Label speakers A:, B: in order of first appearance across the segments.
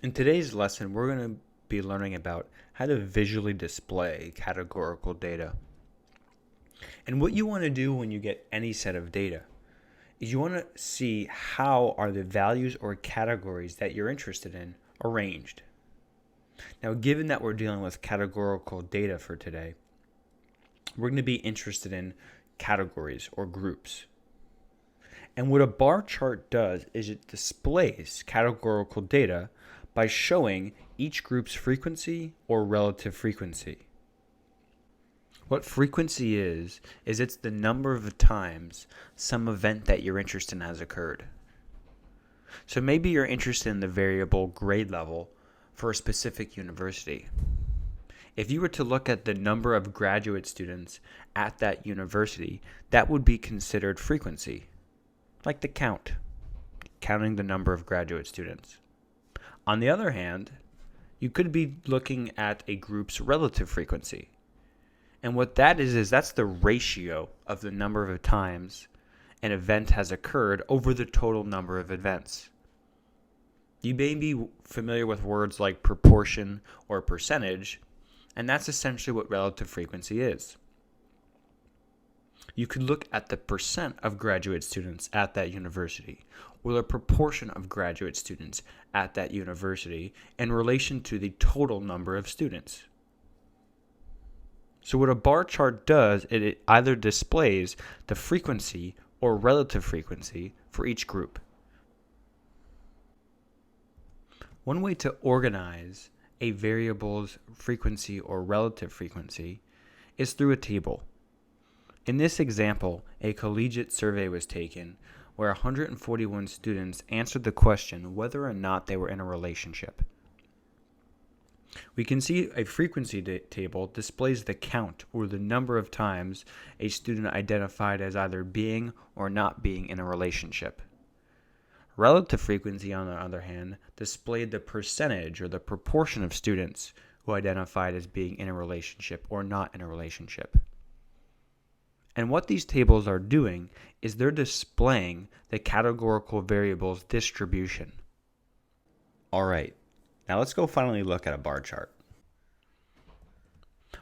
A: In today's lesson, we're going to be learning about how to visually display categorical data. And what you want to do when you get any set of data is you want to see how are the values or categories that you're interested in arranged. Now, given that we're dealing with categorical data for today, we're going to be interested in categories or groups. And what a bar chart does is it displays categorical data by showing each group's frequency or relative frequency. What frequency is it's the number of times some event that you're interested in has occurred. So maybe you're interested in the variable grade level for a specific university. If you were to look at the number of graduate students at that university, that would be considered frequency, like the counting the number of graduate students. On the other hand, you could be looking at a group's relative frequency. And what that is that's the ratio of the number of times an event has occurred over the total number of events. You may be familiar with words like proportion or percentage, and that's essentially what relative frequency is. You could look at the percent of graduate students at that university, or the proportion of graduate students at that university in relation to the total number of students. So what a bar chart does, it either displays the frequency or relative frequency for each group. One way to organize a variable's frequency or relative frequency is through a table. In this example, a collegiate survey was taken where 141 students answered the question whether or not they were in a relationship. We can see a frequency table displays the count or the number of times a student identified as either being or not being in a relationship. Relative frequency, on the other hand, displayed the percentage or the proportion of students who identified as being in a relationship or not in a relationship. And what these tables are doing is they're displaying the categorical variable's distribution. All right. Now let's go finally look at a bar chart.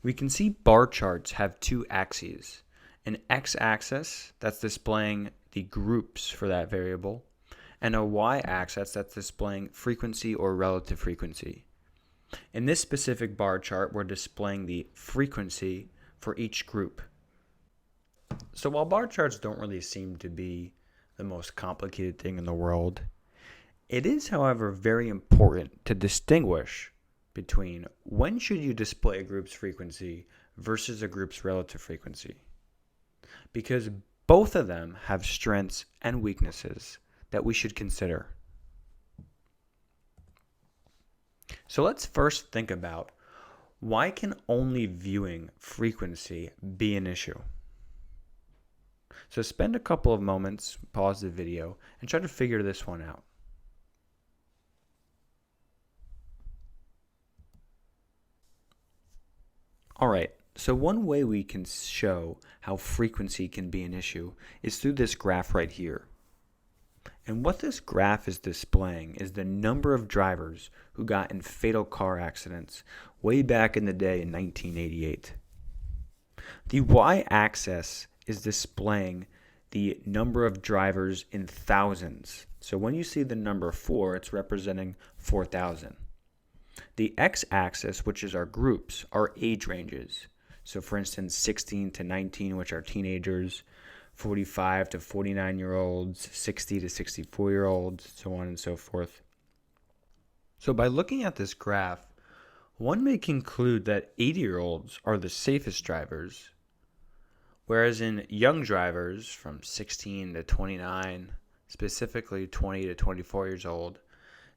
A: We can see bar charts have two axes. An x-axis that's displaying the groups for that variable, and a y-axis that's displaying frequency or relative frequency. In this specific bar chart, we're displaying the frequency for each group. So while bar charts don't really seem to be the most complicated thing in the world, it is, however, very important to distinguish between when should you display a group's frequency versus a group's relative frequency. Because both of them have strengths and weaknesses that we should consider. So let's first think about why can only viewing frequency be an issue? So spend a couple of moments, pause the video, and try to figure this one out. Alright, so one way we can show how frequency can be an issue is through this graph right here. And what this graph is displaying is the number of drivers who got in fatal car accidents way back in the day in 1988. The y-axis is displaying the number of drivers in thousands. So when you see the number 4, it's representing 4,000. The x-axis, which is our groups, are age ranges. So for instance, 16 to 19, which are teenagers, 45 to 49-year-olds, 60 to 64-year-olds, so on and so forth. So by looking at this graph, one may conclude that 80-year-olds are the safest drivers, whereas in young drivers from 16 to 29, specifically 20 to 24 years old,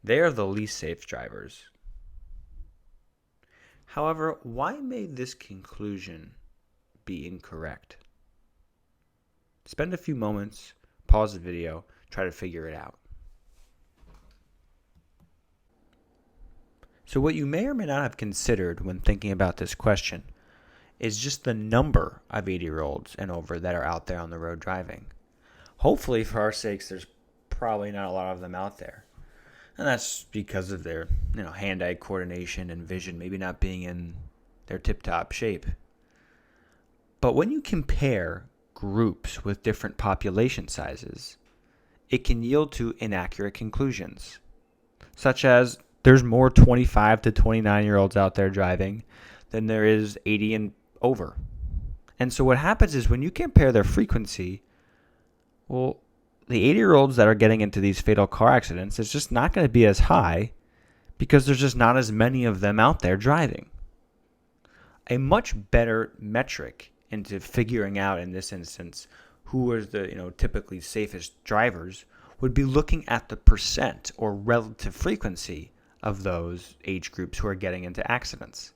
A: they are the least safe drivers. However, why may this conclusion be incorrect? Spend a few moments, pause the video, try to figure it out. So what you may or may not have considered when thinking about this question is just the number of 80-year-olds and over that are out there on the road driving. Hopefully, for our sakes, there's probably not a lot of them out there. And that's because of their, hand-eye coordination and vision maybe not being in their tip-top shape. But when you compare groups with different population sizes, it can yield to inaccurate conclusions, such as there's more 25 to 29-year-olds out there driving than there is 80 and over. And so what happens is when you compare their frequency, well, the 80-year-olds that are getting into these fatal car accidents is just not going to be as high because there's just not as many of them out there driving. A much better metric into figuring out, in this instance, who are the typically safest drivers would be looking at the percent or relative frequency of those age groups who are getting into accidents.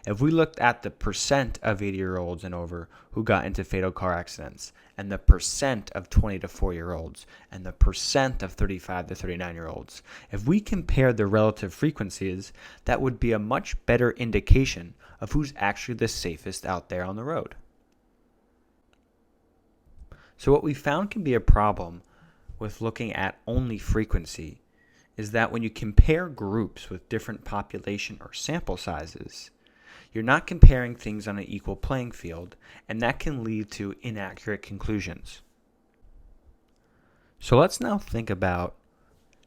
A: If we looked at the percent of 80-year-olds and over who got into fatal car accidents, and the percent of 20 to 4-year-olds, and the percent of 35 to 39-year-olds, if we compared the relative frequencies, that would be a much better indication of who's actually the safest out there on the road. So what we found can be a problem with looking at only frequency is that when you compare groups with different population or sample sizes, you're not comparing things on an equal playing field, and that can lead to inaccurate conclusions. So let's now think about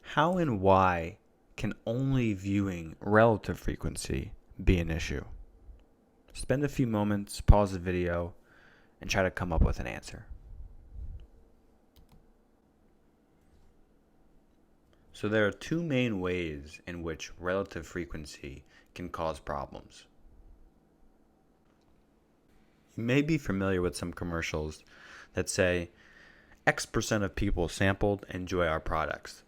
A: how and why can only viewing relative frequency be an issue. Spend a few moments, pause the video, and try to come up with an answer. So there are two main ways in which relative frequency can cause problems. You may be familiar with some commercials that say, X% of people sampled enjoy our products.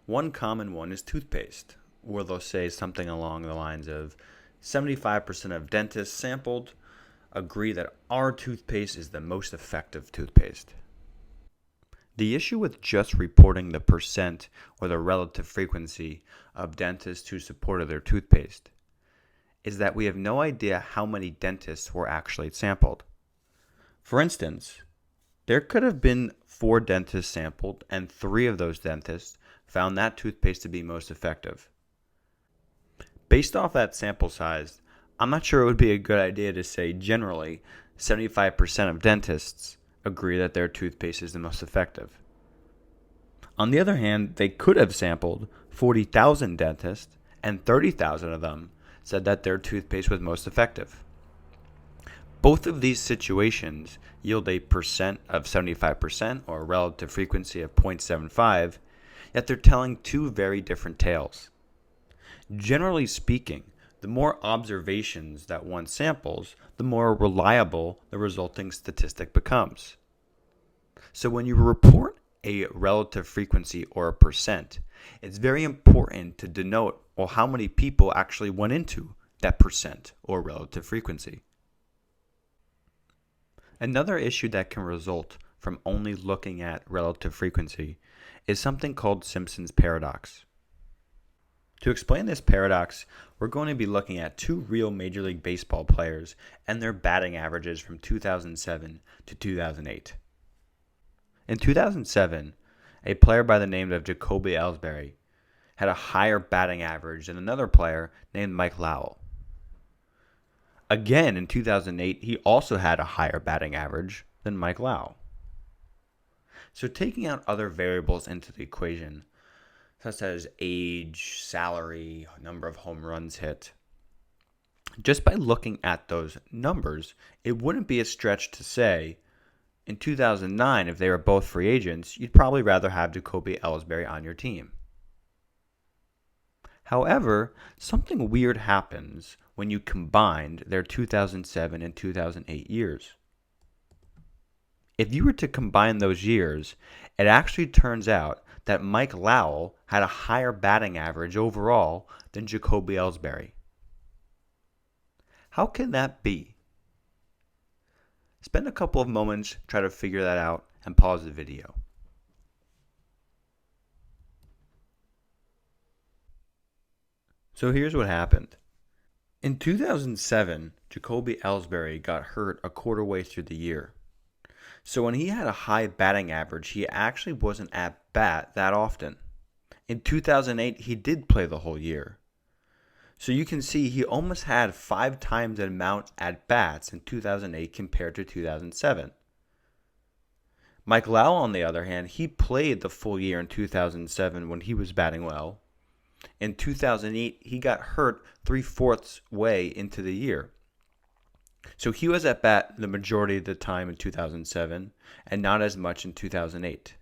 A: One common one is toothpaste, where they'll say something along the lines of 75% of dentists sampled agree that our toothpaste is the most effective toothpaste. The issue with just reporting the percent or the relative frequency of dentists who supported their toothpaste is that we have no idea how many dentists were actually sampled. For instance, there could have been 4 dentists sampled and 3 of those dentists found that toothpaste to be most effective. Based off that sample size, I'm not sure it would be a good idea to say generally 75% of dentists agree that their toothpaste is the most effective. On the other hand, they could have sampled 40,000 dentists and 30,000 of them said that their toothpaste was most effective. Both of these situations yield a percent of 75% or a relative frequency of 0.75, yet they're telling two very different tales. Generally speaking, the more observations that one samples, the more reliable the resulting statistic becomes. So when you report a relative frequency or a percent, it's very important to denote how many people actually went into that percent or relative frequency. Another issue that can result from only looking at relative frequency is something called Simpson's paradox. To explain this paradox, we're going to be looking at 2 real Major League Baseball players and their batting averages from 2007 to 2008. In 2007, a player by the name of Jacoby Ellsbury had a higher batting average than another player named Mike Lowell. Again, in 2008, he also had a higher batting average than Mike Lowell. So taking out other variables into the equation, such as age, salary, number of home runs hit, just by looking at those numbers, it wouldn't be a stretch to say, in 2009, if they were both free agents, you'd probably rather have Jacoby Ellsbury on your team. However, something weird happens when you combined their 2007 and 2008 years. If you were to combine those years, it actually turns out that Mike Lowell had a higher batting average overall than Jacoby Ellsbury. How can that be? Spend a couple of moments, try to figure that out, and pause the video. So here's what happened. In 2007, Jacoby Ellsbury got hurt a quarter way through the year. So when he had a high batting average, he actually wasn't at bat that often. In 2008, he did play the whole year. So you can see he almost had 5 times the amount at bats in 2008 compared to 2007. Mike Lau, on the other hand, he played the full year in 2007 when he was batting well. In 2008, he got hurt 3/4 way into the year. So he was at bat the majority of the time in 2007 and not as much in 2008.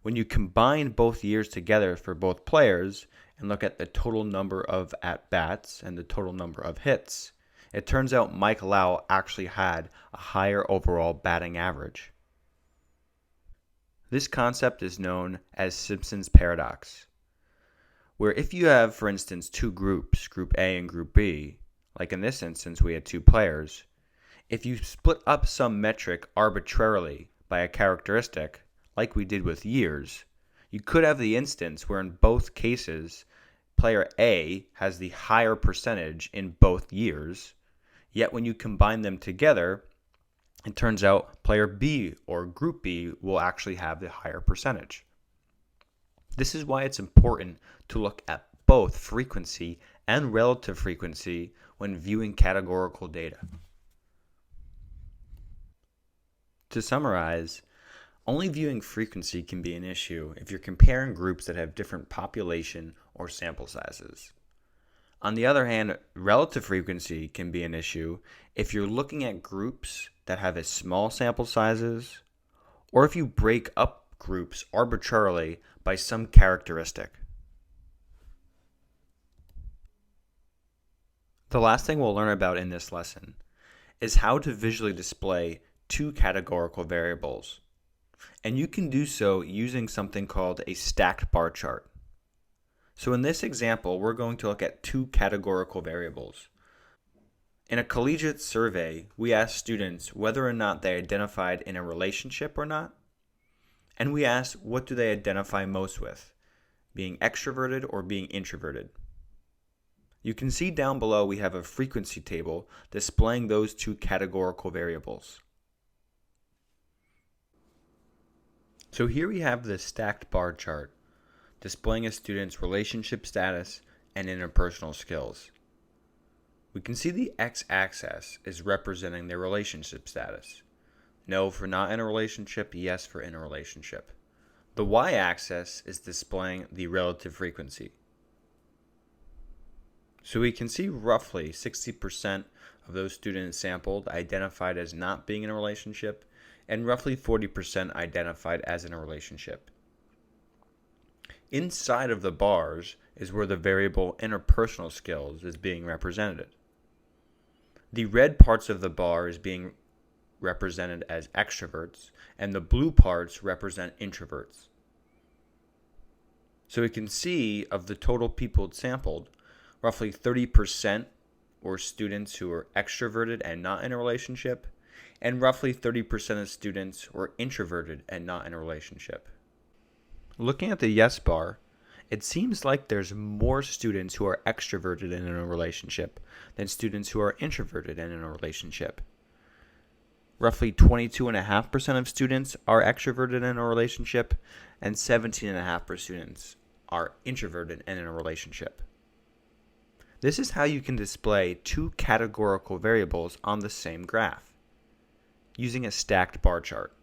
A: When you combine both years together for both players and look at the total number of at-bats and the total number of hits, it turns out Mike Lau actually had a higher overall batting average. This concept is known as Simpson's paradox, where if you have, for instance, two groups, Group A and Group B, like in this instance we had 2 players, if you split up some metric arbitrarily by a characteristic, like we did with years, you could have the instance where in both cases, player A has the higher percentage in both years, yet when you combine them together, it turns out player B or Group B will actually have the higher percentage. This is why it's important to look at both frequency and relative frequency when viewing categorical data. To summarize, only viewing frequency can be an issue if you're comparing groups that have different population or sample sizes. On the other hand, relative frequency can be an issue if you're looking at groups that have a small sample sizes, or if you break up groups arbitrarily by some characteristic. The last thing we'll learn about in this lesson is how to visually display 2 categorical variables. And you can do so using something called a stacked bar chart. So in this example, we're going to look at 2 categorical variables. In a collegiate survey, we asked students whether or not they identified in a relationship or not. And we asked what do they identify most with, being extroverted or being introverted. You can see down below we have a frequency table displaying those 2 categorical variables. So here we have the stacked bar chart displaying a student's relationship status and interpersonal skills. We can see the x-axis is representing their relationship status. No for not in a relationship, yes for in a relationship. The y-axis is displaying the relative frequency. So we can see roughly 60% of those students sampled identified as not being in a relationship, and roughly 40% identified as in a relationship. Inside of the bars is where the variable interpersonal skills is being represented. The red parts of the bar is being represented as extroverts, and the blue parts represent introverts. So we can see of the total people sampled, roughly 30% were students who were extroverted and not in a relationship, and roughly 30% of students were introverted and not in a relationship. Looking at the yes bar, it seems like there's more students who are extroverted and in a relationship than students who are introverted and in a relationship. Roughly 22.5% of students are extroverted in a relationship, and 17.5% of students are introverted and in a relationship. This is how you can display 2 categorical variables on the same graph, using a stacked bar chart.